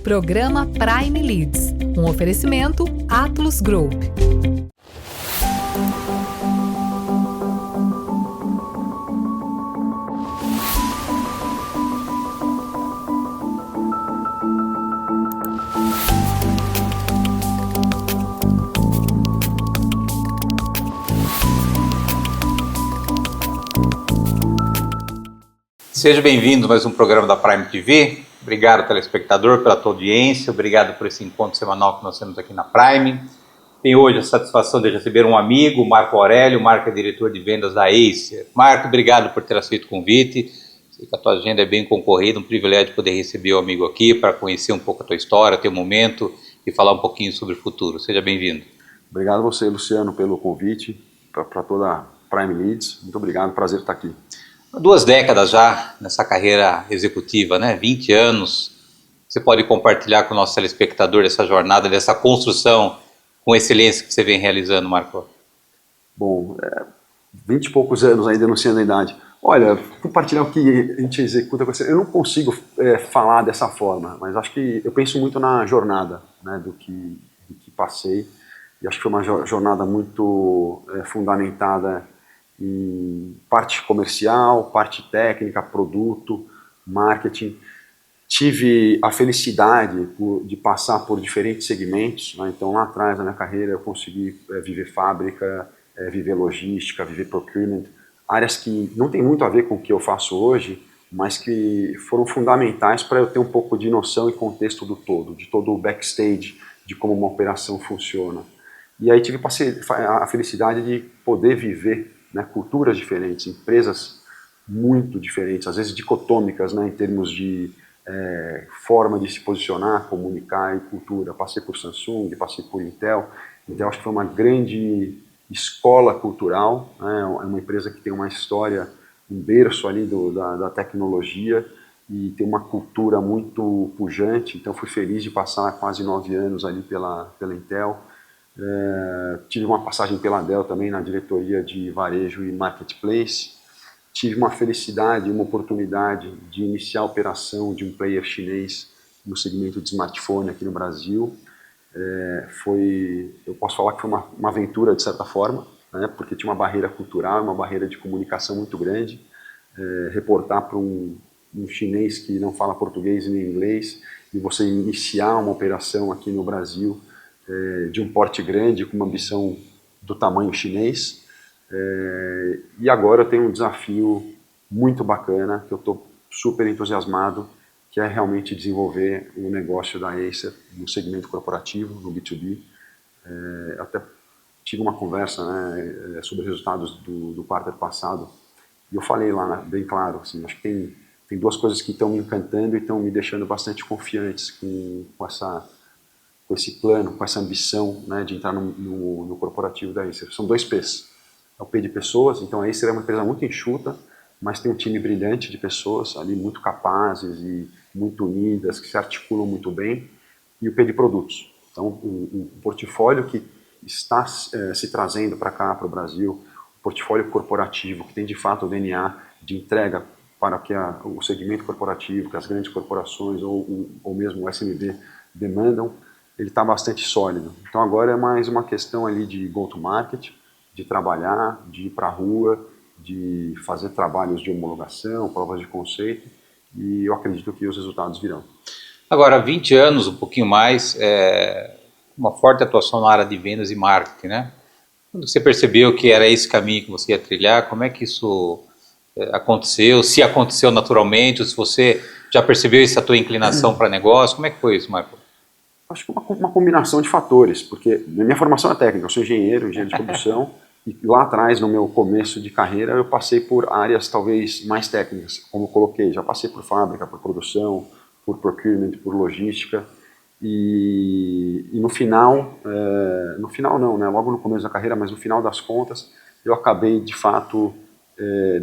Programa Prime Leads, um oferecimento Atlus Group. Seja bem-vindo a mais um programa da Prime TV. Obrigado, telespectador, pela tua audiência. Obrigado por esse encontro semanal que nós temos aqui na Prime. Tenho hoje a satisfação de receber um amigo, Marco Aurélio. Marco é diretor de vendas da Acer. Marco, obrigado por ter aceito o convite. Sei que a tua agenda é bem concorrida, um privilégio poder receber o amigo aqui para conhecer um pouco a tua história, teu momento e falar um pouquinho sobre o futuro. Seja bem-vindo. Obrigado a você, Luciano, pelo convite para toda a Prime Leads. Muito obrigado, prazer estar aqui. 2 décadas já nessa carreira executiva, né? 20 anos. Você pode compartilhar com o nosso telespectador essa jornada, dessa construção com excelência que você vem realizando, Marco? Bom, 20 e poucos anos ainda, não sei a idade. Olha, compartilhar o que a gente executa com você. Eu não consigo falar dessa forma, mas acho que eu penso muito na jornada, né, do que passei. E acho que foi uma jornada muito fundamentada em parte comercial, parte técnica, produto, marketing. Tive a felicidade de passar por diferentes segmentos, né? Então lá atrás na minha carreira eu consegui viver fábrica, viver logística, viver procurement, áreas que não tem muito a ver com o que eu faço hoje, mas que foram fundamentais para eu ter um pouco de noção e contexto do todo, de todo o backstage, de como uma operação funciona. E aí tive a felicidade de poder viver, né, culturas diferentes, empresas muito diferentes, às vezes dicotômicas, né, em termos de forma de se posicionar, comunicar e cultura. Passei por Samsung, passei por Intel, então acho que foi uma grande escola cultural, né, é uma empresa que tem uma história, um berço ali da tecnologia e tem uma cultura muito pujante, então fui feliz de passar quase 9 anos ali pela Intel. Tive uma passagem pela Dell também na diretoria de varejo e marketplace. Tive uma felicidade, uma oportunidade de iniciar a operação de um player chinês no segmento de smartphone aqui no Brasil. Eu posso falar que foi uma aventura de certa forma, né, porque tinha uma barreira cultural, uma barreira de comunicação muito grande. Reportar para um chinês que não fala português nem inglês e você iniciar uma operação aqui no Brasil de um porte grande, com uma ambição do tamanho chinês. E agora eu tenho um desafio muito bacana, que eu estou super entusiasmado, que é realmente desenvolver o negócio da Acer no segmento corporativo, no B2B. Até tive uma conversa, né, sobre resultados do quarto passado, e eu falei lá bem claro, assim, acho que tem 2 coisas que estão me encantando e estão me deixando bastante confiantes com esse plano, com essa ambição, né, de entrar no corporativo da Acer. São 2 P's. É o P de pessoas, então a Acer é uma empresa muito enxuta, mas tem um time brilhante de pessoas ali muito capazes e muito unidas, que se articulam muito bem. E o P de produtos. Então o portfólio que está se trazendo para cá, para o Brasil, o portfólio corporativo, que tem de fato o DNA de entrega para que o segmento corporativo, que as grandes corporações ou mesmo o SMB demandam, ele está bastante sólido. Então agora é mais uma questão ali de go-to-market, de trabalhar, de ir para a rua, de fazer trabalhos de homologação, provas de conceito, e eu acredito que os resultados virão. Agora, 20 anos, um pouquinho mais, uma forte atuação na área de vendas e marketing, né? Quando você percebeu que era esse caminho que você ia trilhar, como é que isso aconteceu? Se aconteceu naturalmente, ou se você já percebeu essa tua inclinação para negócio, como é que foi isso, Marco? Acho que uma combinação de fatores, porque minha formação é técnica, eu sou engenheiro de produção, e lá atrás, no meu começo de carreira, eu passei por áreas talvez mais técnicas, como eu coloquei, já passei por fábrica, por produção, por procurement, por logística, e no final não, né, logo no começo da carreira, mas no final das contas, eu acabei de fato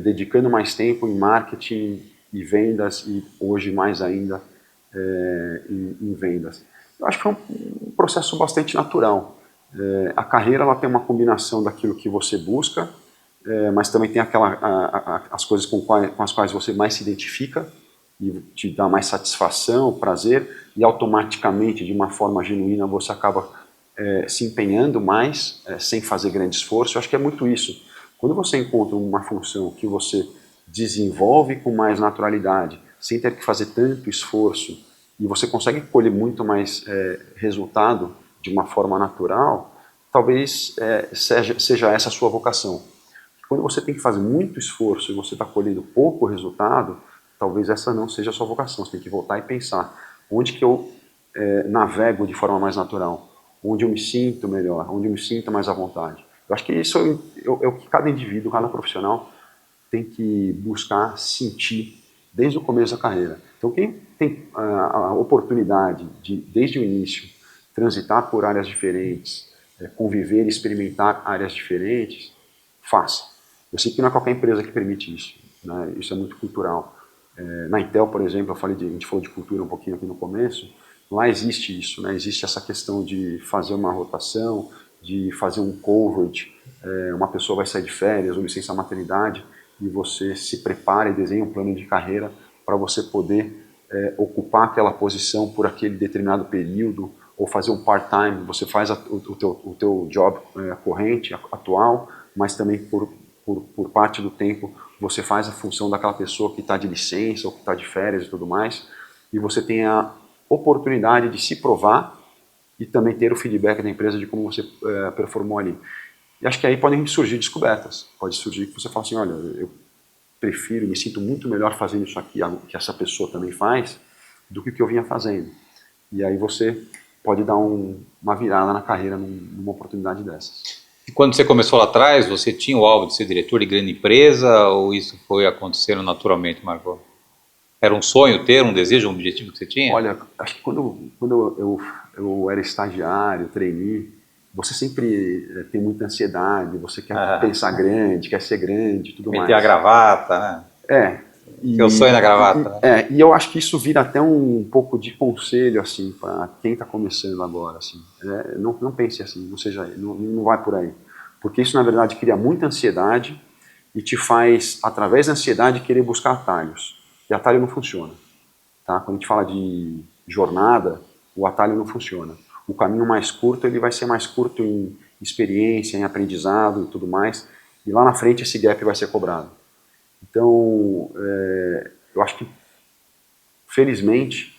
dedicando mais tempo em marketing e vendas, e hoje mais ainda em vendas. Eu acho que foi um processo bastante natural. A carreira ela tem uma combinação daquilo que você busca, mas também tem as coisas com as quais você mais se identifica e te dá mais satisfação, prazer, e automaticamente, de uma forma genuína, você acaba se empenhando mais, sem fazer grande esforço. Eu acho que é muito isso. Quando você encontra uma função que você desenvolve com mais naturalidade, sem ter que fazer tanto esforço, e você consegue colher muito mais resultado de uma forma natural, talvez seja essa a sua vocação. Quando você tem que fazer muito esforço e você está colhendo pouco resultado, talvez essa não seja a sua vocação. Você tem que voltar e pensar, onde que eu navego de forma mais natural? Onde eu me sinto melhor? Onde eu me sinto mais à vontade? Eu acho que isso é o que cada indivíduo, cada profissional tem que buscar sentir desde o começo da carreira. Então, quem tem a oportunidade de, desde o início, transitar por áreas diferentes, conviver e experimentar áreas diferentes, faça. Eu sei que não é qualquer empresa que permite isso, né? Isso é muito cultural. Na Intel, por exemplo, a gente falou de cultura um pouquinho aqui no começo, lá existe isso, né? Existe essa questão de fazer uma rotação, de fazer um coverage, uma pessoa vai sair de férias ou licença maternidade, e você se prepara e desenha um plano de carreira para você poder ocupar aquela posição por aquele determinado período, ou fazer um part-time, você faz o teu job corrente, atual, mas também por parte do tempo você faz a função daquela pessoa que está de licença ou que está de férias e tudo mais, e você tem a oportunidade de se provar e também ter o feedback da empresa de como você performou ali. E acho que aí podem surgir descobertas. Pode surgir que você fala assim, olha, eu prefiro, me sinto muito melhor fazendo isso aqui, que essa pessoa também faz, do que o que eu vinha fazendo. E aí você pode dar uma virada na carreira numa oportunidade dessas. E quando você começou lá atrás, você tinha o alvo de ser diretor de grande empresa ou isso foi acontecendo naturalmente, Marco? Era um sonho ter, um desejo, um objetivo que você tinha? Olha, acho que quando eu era estagiário, trainee, você sempre tem muita ansiedade, você quer pensar grande, quer ser grande, tudo mais. Meter a gravata, né? Seu sonho na gravata. E eu acho que isso vira até um pouco de conselho, assim, para quem está começando agora, assim. Não pense assim, não vai por aí. Porque isso, na verdade, cria muita ansiedade e te faz, através da ansiedade, querer buscar atalhos. E atalho não funciona. Tá? Quando a gente fala de jornada, o atalho não funciona. O caminho mais curto, ele vai ser mais curto em experiência, em aprendizado e tudo mais, e lá na frente esse gap vai ser cobrado. Então, eu acho que, felizmente,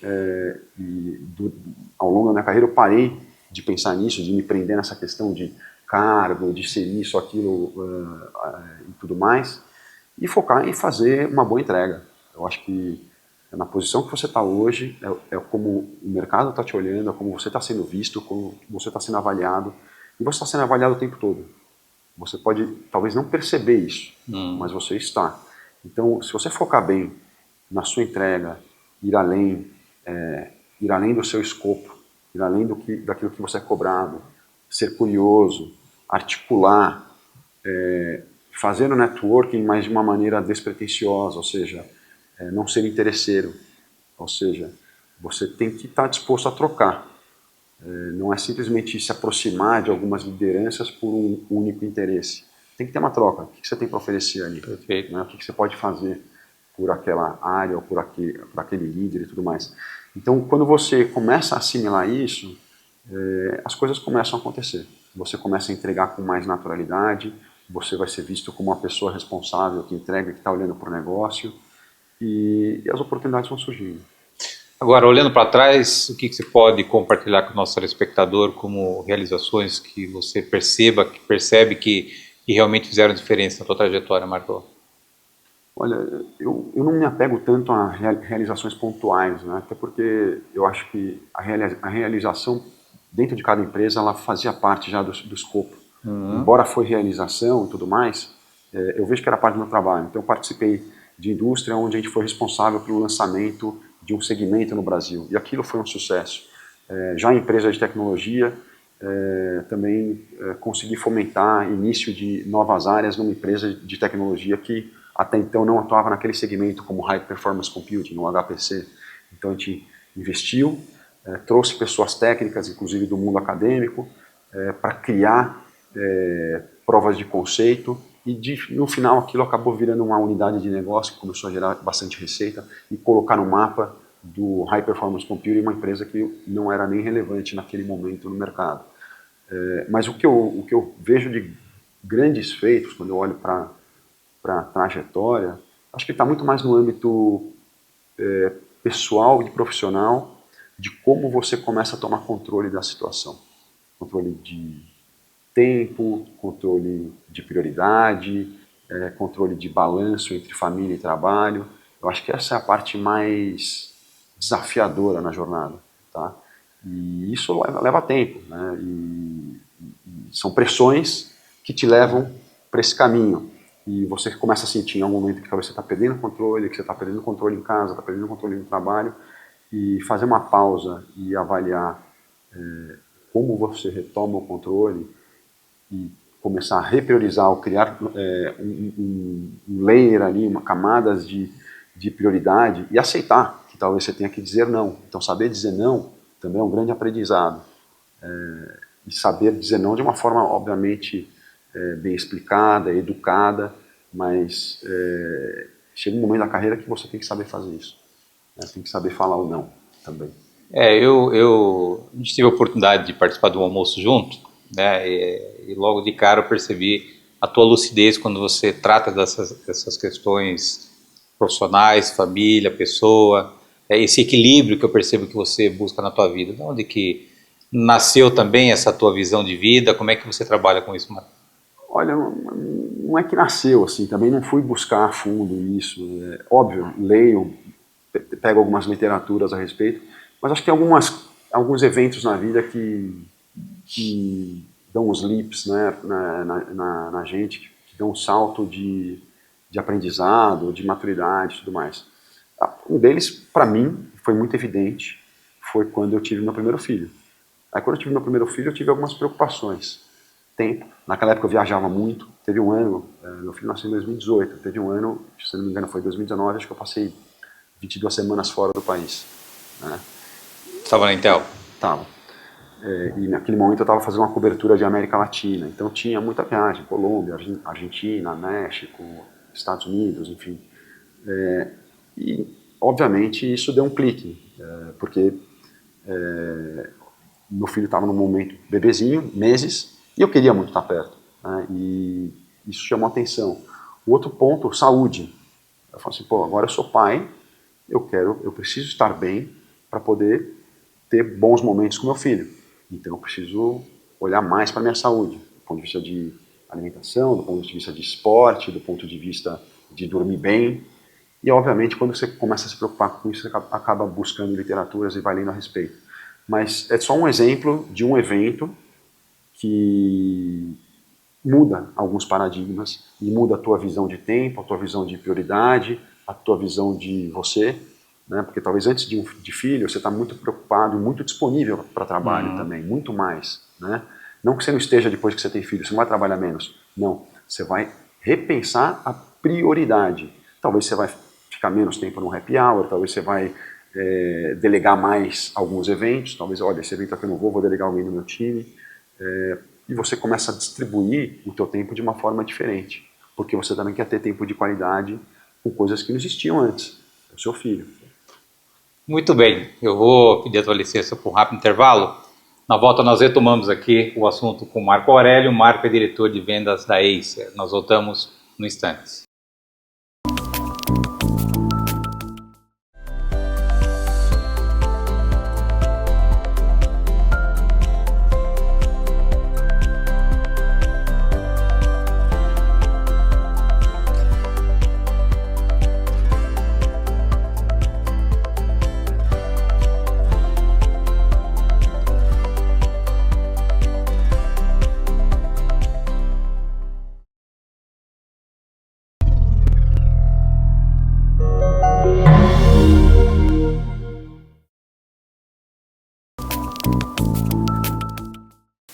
ao longo da minha carreira, eu parei de pensar nisso, de me prender nessa questão de cargo, de ser isso, aquilo e tudo mais, e focar em fazer uma boa entrega. Eu acho que na posição que você está hoje, é como o mercado está te olhando, é como você está sendo visto, como você está sendo avaliado, e você está sendo avaliado o tempo todo. Você pode, talvez, não perceber isso, mas você está. Então, se você focar bem na sua entrega, ir além do seu escopo, ir além daquilo que você é cobrado, ser curioso, articular, fazer o networking, mas de uma maneira despretensiosa, ou seja, não ser interesseiro, ou seja, você tem que estar disposto a trocar. Não é simplesmente se aproximar de algumas lideranças por um único interesse. Tem que ter uma troca. O que você tem para oferecer ali? Perfeito. Né? O que você pode fazer por aquela área ou por aquele líder e tudo mais. Então, quando você começa a assimilar isso, as coisas começam a acontecer. Você começa a entregar com mais naturalidade, você vai ser visto como uma pessoa responsável, que entrega, que está olhando para o negócio, e as oportunidades vão surgindo. Agora, olhando para trás, o que você pode compartilhar com o nosso telespectador como realizações que você percebe que realmente fizeram diferença na sua trajetória, Marco? Olha, eu não me apego tanto a realizações pontuais, né? Até porque eu acho que a realização dentro de cada empresa ela fazia parte já do escopo. Embora foi realização e tudo mais, eu vejo que era parte do meu trabalho. Então eu participei de indústria onde a gente foi responsável pelo lançamento de um segmento no Brasil, e aquilo foi um sucesso. Já em empresa de tecnologia, também consegui fomentar início de novas áreas numa empresa de tecnologia que até então não atuava naquele segmento como High Performance Computing, no HPC. Então a gente investiu, trouxe pessoas técnicas, inclusive do mundo acadêmico, para criar provas de conceito, e no final aquilo acabou virando uma unidade de negócio que começou a gerar bastante receita e colocar no mapa do High Performance Computing, uma empresa que não era nem relevante naquele momento no mercado. Mas o que eu vejo de grandes feitos, quando eu olho para a trajetória, acho que está muito mais no âmbito pessoal e profissional, de como você começa a tomar controle da situação. Controle de tempo, controle de prioridade, controle de balanço entre família e trabalho. Eu acho que essa é a parte mais desafiadora na jornada, tá? E isso leva tempo, né? E são pressões que te levam para esse caminho. E você começa a sentir em algum momento que talvez você está perdendo o controle, que você está perdendo o controle em casa, está perdendo o controle no trabalho, e fazer uma pausa e avaliar como você retoma o controle e começar a repriorizar ou criar um layer ali, camadas de prioridade e aceitar que talvez você tenha que dizer não. Então saber dizer não também é um grande aprendizado. E saber dizer não de uma forma, obviamente, bem explicada, educada, mas chega um momento da carreira que você tem que saber fazer isso. Né? Tem que saber falar o não também. A gente teve a oportunidade de participar de um almoço junto, né? E logo de cara eu percebi a tua lucidez quando você trata dessas questões profissionais, família, pessoa, esse equilíbrio que eu percebo que você busca na tua vida. De onde que nasceu também essa tua visão de vida? Como é que você trabalha com isso, Marco? Olha, não é que nasceu assim, também não fui buscar a fundo isso. Óbvio, leio, pego algumas literaturas a respeito, mas acho que tem alguns eventos na vida que dão uns leaps, né, na gente, que dão um salto de aprendizado, de maturidade e tudo mais. Um deles, para mim, foi muito evidente, foi quando eu tive meu primeiro filho. Aí quando eu tive meu primeiro filho, eu tive algumas preocupações. Tempo. Naquela época eu viajava muito. Teve um ano, meu filho nasceu em 2018, teve um ano, se não me engano foi 2019, acho que eu passei 22 semanas fora do país. Né? Estava na Intel? Estava. E naquele momento eu estava fazendo uma cobertura de América Latina, então tinha muita viagem, Colômbia, Argentina, México, Estados Unidos, enfim. E, obviamente, isso deu um clique, porque meu filho estava num momento bebezinho, meses, e eu queria muito estar perto, né? E isso chamou atenção. O outro ponto, saúde. Eu falei assim, agora eu sou pai, eu preciso estar bem para poder ter bons momentos com meu filho. Então eu preciso olhar mais para a minha saúde, do ponto de vista de alimentação, do ponto de vista de esporte, do ponto de vista de dormir bem. E obviamente quando você começa a se preocupar com isso, você acaba buscando literaturas e vai lendo a respeito. Mas é só um exemplo de um evento que muda alguns paradigmas e muda a tua visão de tempo, a tua visão de prioridade, a tua visão de você, né? Porque talvez antes de filho você está muito preocupado e muito disponível para trabalho também, muito mais, né? Não que você não esteja depois que você tem filho, você não vai trabalhar menos, não, você vai repensar a prioridade. Talvez você vai ficar menos tempo no happy hour, talvez você vai delegar mais alguns eventos, talvez, olha, esse evento aqui eu não vou delegar alguém do meu time, e você começa a distribuir o teu tempo de uma forma diferente, porque você também quer ter tempo de qualidade com coisas que não existiam antes, o seu filho. Muito bem, eu vou pedir a tua licença por um rápido intervalo. Na volta nós retomamos aqui o assunto com o Marco Aurélio. Marco é diretor de vendas da Acer. Nós voltamos no instante.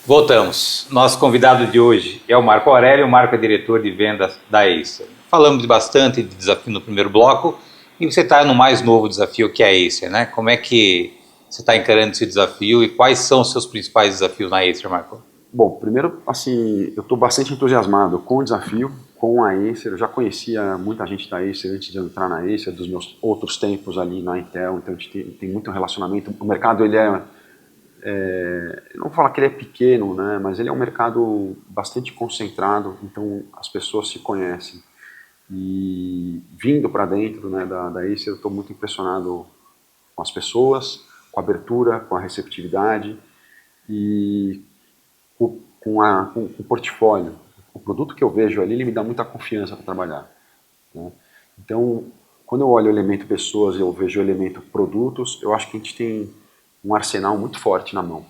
Voltamos. Nosso convidado de hoje é o Marco Aurélio. O Marco é diretor de vendas da Acer. Falamos bastante de desafio no primeiro bloco e você está no mais novo desafio que é a Acer, né? Como é que você está encarando esse desafio e quais são os seus principais desafios na Acer, Marco? Bom, primeiro, assim, eu estou bastante entusiasmado com o desafio, com a Acer, eu já conhecia muita gente da Acer antes de eu entrar na Acer, dos meus outros tempos ali na Intel, então a gente tem muito relacionamento. O mercado, ele eu não vou falar que ele é pequeno, né, mas ele é um mercado bastante concentrado, então as pessoas se conhecem. E vindo para dentro, né, da Acer, eu estou muito impressionado com as pessoas, com a abertura, com a receptividade e com o portfólio. O produto que eu vejo ali, ele me dá muita confiança para trabalhar, né? Então, quando eu olho o elemento pessoas e eu vejo o elemento produtos, eu acho que a gente tem um arsenal muito forte na mão.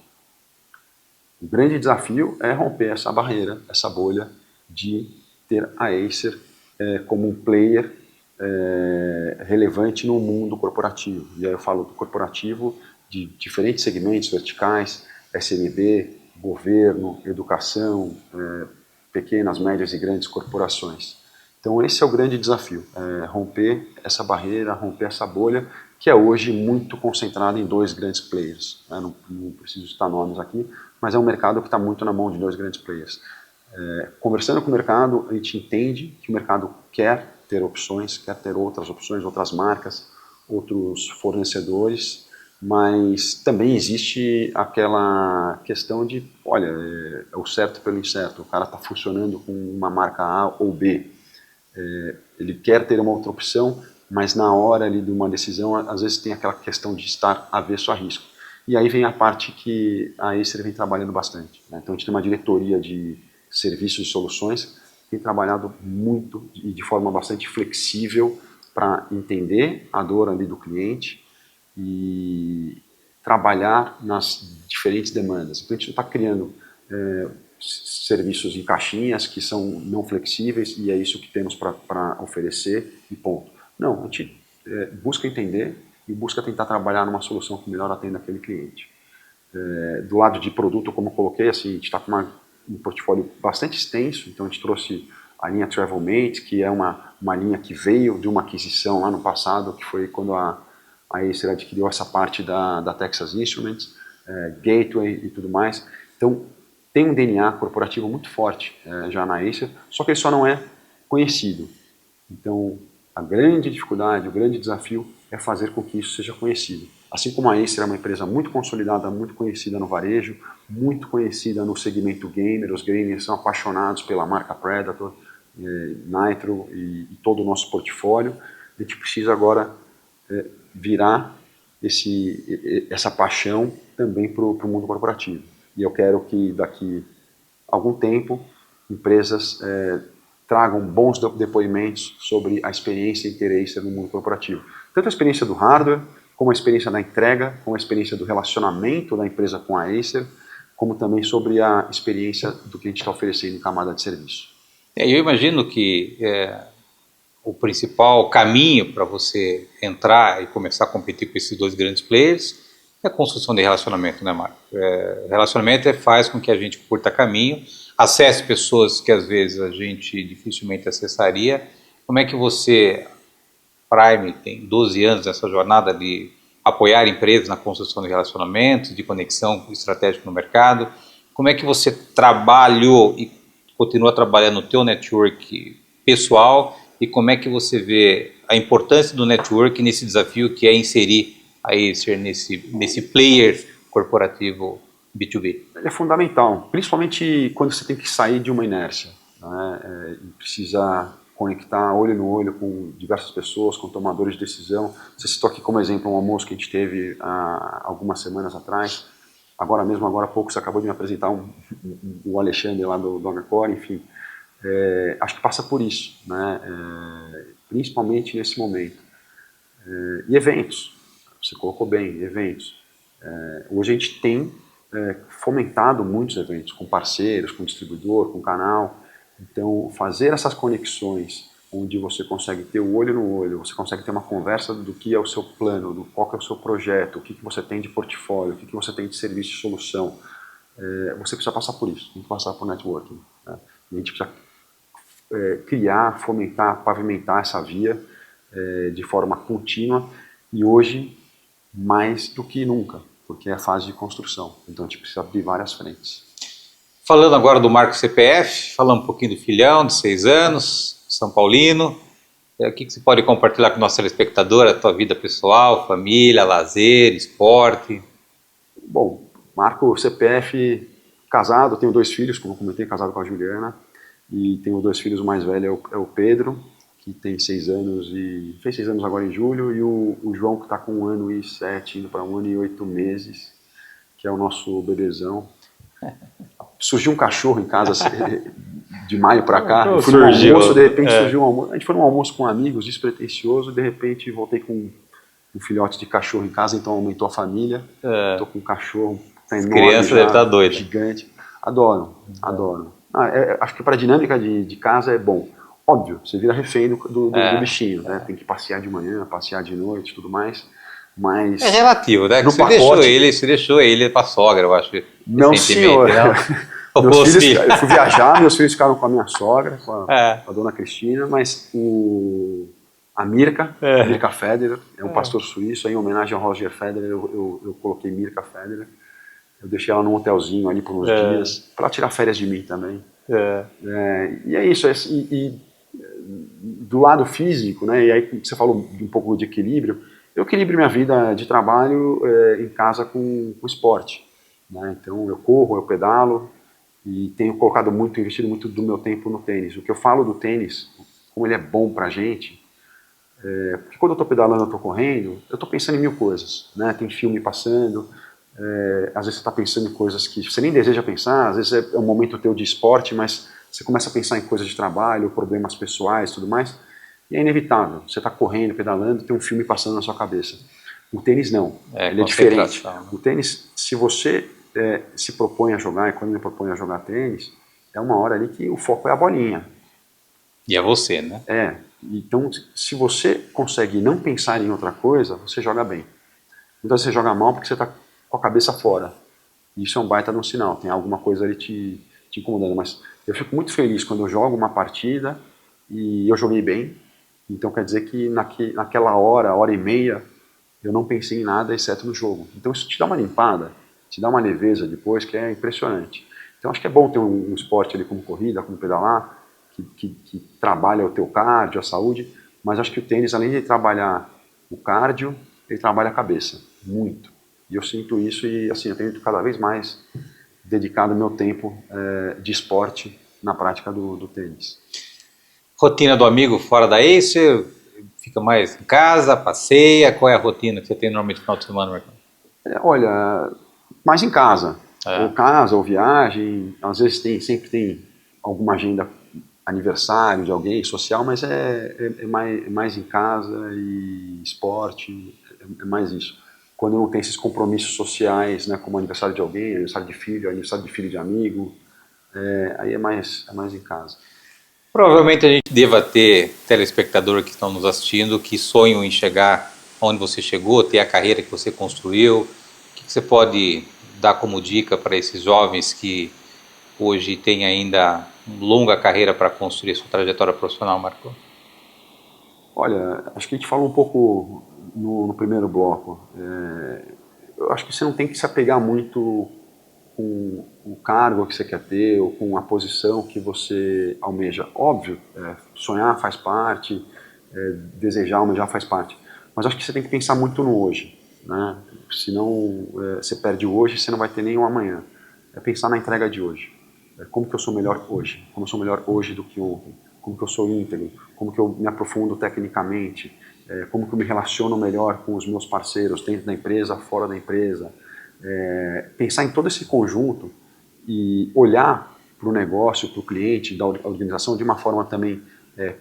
O grande desafio é romper essa barreira, essa bolha de ter a Acer como um player relevante no mundo corporativo. E aí eu falo do corporativo de diferentes segmentos verticais, SMB, governo, educação, pequenas, médias e grandes corporações. Então esse é o grande desafio, romper essa barreira, romper essa bolha, que é hoje muito concentrada em dois grandes players, né? Não preciso citar nomes aqui, mas é um mercado que está muito na mão de dois grandes players. Conversando com o mercado, a gente entende que o mercado quer ter opções, quer ter outras opções, outras marcas, outros fornecedores, mas também existe aquela questão de, olha, é o certo pelo incerto, o cara está funcionando com uma marca A ou B, ele quer ter uma outra opção, mas na hora ali de uma decisão, às vezes tem aquela questão de estar avesso a risco. E aí vem a parte que a Acer vem trabalhando bastante, né? Então a gente tem uma diretoria de serviços e soluções que tem trabalhado muito e de forma bastante flexível para entender a dor ali do cliente e trabalhar nas diferentes demandas. Então a gente não está criando serviços em caixinhas que são não flexíveis e é isso que temos para oferecer e ponto. Não, a gente busca entender e busca tentar trabalhar numa solução que melhor atenda aquele cliente. Do lado de produto, como eu coloquei, assim, a gente está com um portfólio bastante extenso, então a gente trouxe a linha Travelmate, que é uma linha que veio de uma aquisição lá no passado, que foi quando a Acer adquiriu essa parte da Texas Instruments, Gateway e tudo mais. Então, tem um DNA corporativo muito forte já na Acer, só que ele só não é conhecido. Então, a grande dificuldade, o grande desafio é fazer com que isso seja conhecido. Assim como a Acer é uma empresa muito consolidada, muito conhecida no varejo, muito conhecida no segmento gamer, os gamers são apaixonados pela marca Predator, Nitro e todo o nosso portfólio, a gente precisa agora virar essa paixão também para o mundo corporativo. E eu quero que daqui a algum tempo empresas tragam bons depoimentos sobre a experiência e interesse no mundo corporativo. Tanto a experiência do hardware, como a experiência da entrega, como a experiência do relacionamento da empresa com a Acer, como também sobre a experiência do que a gente está oferecendo em camada de serviço. Eu imagino que o principal caminho para você entrar e começar a competir com esses dois grandes players é a construção de relacionamento, né, Marco? Relacionamento faz com que a gente curta caminho, acesse pessoas que às vezes a gente dificilmente acessaria. Como é que você, Prime, tem 12 anos nessa jornada de apoiar empresas na construção de relacionamentos, de conexão estratégica no mercado, como é que você trabalhou e continua trabalhando no teu network pessoal e como é que você vê a importância do network nesse desafio que é inserir a Acer nesse player corporativo B2B? Ele é fundamental, principalmente quando você tem que sair de uma inércia, né? E precisa conectar olho no olho com diversas pessoas, com tomadores de decisão. Você citou aqui como exemplo um almoço que a gente teve há algumas semanas atrás. Agora há pouco, você acabou de me apresentar o Alexandre lá do Agacore, enfim. Acho que passa por isso, né? Principalmente nesse momento. E eventos, você colocou bem, eventos. Hoje a gente tem fomentado muitos eventos com parceiros, com distribuidor, com canal. Então, fazer essas conexões onde você consegue ter o olho no olho, você consegue ter uma conversa do que é o seu plano, do qual que é o seu projeto, o que você tem de portfólio, o que você tem de serviço e solução. Você precisa passar por isso, tem que passar por networking, né? E a gente precisa criar, fomentar, pavimentar essa via de forma contínua e hoje mais do que nunca, porque é a fase de construção. Então a gente precisa abrir várias frentes. Falando agora do Marco CPF, falando um pouquinho do filhão de 6 anos, São Paulino. O que você pode compartilhar com o nosso telespectador, a tua vida pessoal, família, lazer, esporte? Bom, Marco CPF, casado, tenho 2 filhos, como eu comentei, casado com a Juliana, e tenho 2 filhos, o mais velho é o Pedro, que tem 6 anos e fez 6 anos agora em julho, e o João, que está com 1 ano e 7, indo para 1 ano e 8 meses, que é o nosso bebezão. Surgiu um cachorro em casa de maio para cá, eu fui no almoço, de repente surgiu um almoço, a gente foi num almoço com amigos, despretensioso, de repente voltei com um filhote de cachorro em casa, então aumentou a família, estou com um cachorro, tá enorme, criança deve estar doida. Gigante, adoro. Acho que para a dinâmica de casa é bom. Óbvio, você vira refém do bichinho, né? Tem que passear de manhã, passear de noite, tudo mais. Mas é relativo, né? No você deixou ele para a sogra, eu acho. Não, senhor. Eu fui viajar, meus filhos ficaram com a minha sogra, com a dona Cristina, mas a Mirka Federer, é um pastor suíço, em homenagem ao Roger Federer, eu coloquei Mirka Federer. Eu deixei ela num hotelzinho ali por uns dias, para ela tirar férias de mim também. E é isso. Do lado físico, né, e aí você falou um pouco de equilíbrio, eu equilibro minha vida de trabalho em casa com esporte. Né? Então eu corro, eu pedalo e tenho investido muito do meu tempo no tênis. O que eu falo do tênis, como ele é bom pra gente, porque quando eu estou pedalando, eu estou correndo, eu estou pensando em 1000 coisas. Né? Tem filme passando, às vezes você está pensando em coisas que você nem deseja pensar, às vezes é um momento teu de esporte, mas você começa a pensar em coisas de trabalho, problemas pessoais, tudo mais, e é inevitável. Você está correndo, pedalando, tem um filme passando na sua cabeça. O tênis não, ele é diferente. O tênis, se você se propõe a jogar, e quando ele propõe a jogar tênis, é uma hora ali que o foco é a bolinha. E é você, né? Então se você consegue não pensar em outra coisa, você joga bem. Muitas vezes você joga mal porque você está com a cabeça fora. Isso é um baita de um sinal, tem alguma coisa ali te incomodando. Mas eu fico muito feliz quando eu jogo uma partida e eu joguei bem. Então quer dizer que naquela hora e meia, eu não pensei em nada exceto no jogo. Então isso te dá uma limpada, te dá uma leveza depois que é impressionante. Então acho que é bom ter um esporte ali como corrida, como pedalar, que trabalha o teu cardio, a saúde, mas acho que o tênis, além de trabalhar o cardio, ele trabalha a cabeça, muito. E eu sinto isso e assim, eu tenho cada vez mais dedicado meu tempo de esporte na prática do tênis. Rotina do amigo fora da Acer? Fica mais em casa, passeia? Qual é a rotina que você tem normalmente no final de semana, Marcão? Olha, mais em casa. Ou casa, ou viagem. Às vezes sempre tem alguma agenda, aniversário de alguém, social, mas é mais em casa e esporte, é mais isso. Quando não tem esses compromissos sociais, né, como aniversário de alguém, aniversário de filho de amigo, aí é mais em casa. Provavelmente a gente deva ter telespectadores que estão nos assistindo que sonham em chegar onde você chegou, ter a carreira que você construiu. O que você pode dar como dica para esses jovens que hoje têm ainda uma longa carreira para construir sua trajetória profissional, Marco? Olha, acho que a gente falou um pouco no primeiro bloco. Eu acho que você não tem que se apegar muito com o cargo que você quer ter ou com a posição que você almeja. Óbvio, sonhar faz parte, desejar, almejar faz parte. Mas acho que você tem que pensar muito no hoje. Né? Senão você perde o hoje e você não vai ter nem o amanhã. É pensar na entrega de hoje. Como que eu sou melhor hoje? Como eu sou melhor hoje do que ontem? Como que eu sou íntegro? Como que eu me aprofundo tecnicamente? Como que eu me relaciono melhor com os meus parceiros dentro da empresa, fora da empresa? Pensar em todo esse conjunto e olhar para o negócio, para o cliente, da organização de uma forma também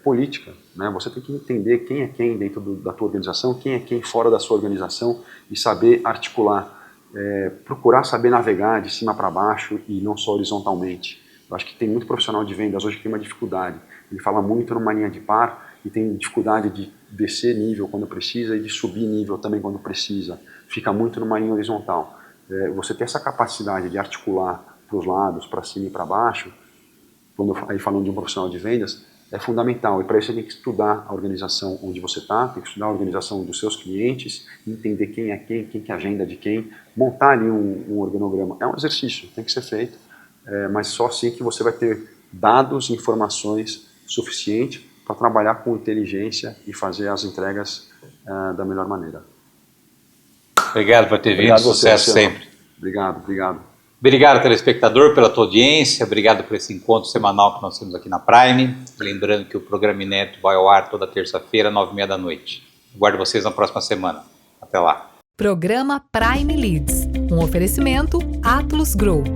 política. Né? Você tem que entender quem é quem dentro da tua organização, quem é quem fora da sua organização e saber articular, procurar saber navegar de cima para baixo e não só horizontalmente. Eu acho que tem muito profissional de vendas hoje que tem uma dificuldade. Ele fala muito numa linha de par e tem dificuldade de descer nível quando precisa e de subir nível também quando precisa. Fica muito numa linha horizontal. Você ter essa capacidade de articular para os lados, para cima e para baixo, aí falando de um profissional de vendas, é fundamental. E para isso você tem que estudar a organização onde você está, tem que estudar a organização dos seus clientes, entender quem é quem que é a agenda de quem, montar ali um organograma. É um exercício, tem que ser feito. mas só assim que você vai ter dados, informações suficientes para trabalhar com inteligência e fazer as entregas da melhor maneira. Obrigado por ter vindo, sucesso sempre. Obrigado. Obrigado, telespectador, pela tua audiência, obrigado por esse encontro semanal que nós temos aqui na Prime. Lembrando que o programa Inédito vai ao ar toda terça-feira, 9h30 da noite. Aguardo vocês na próxima semana. Até lá. Programa Prime Leads, um oferecimento Atlus Group.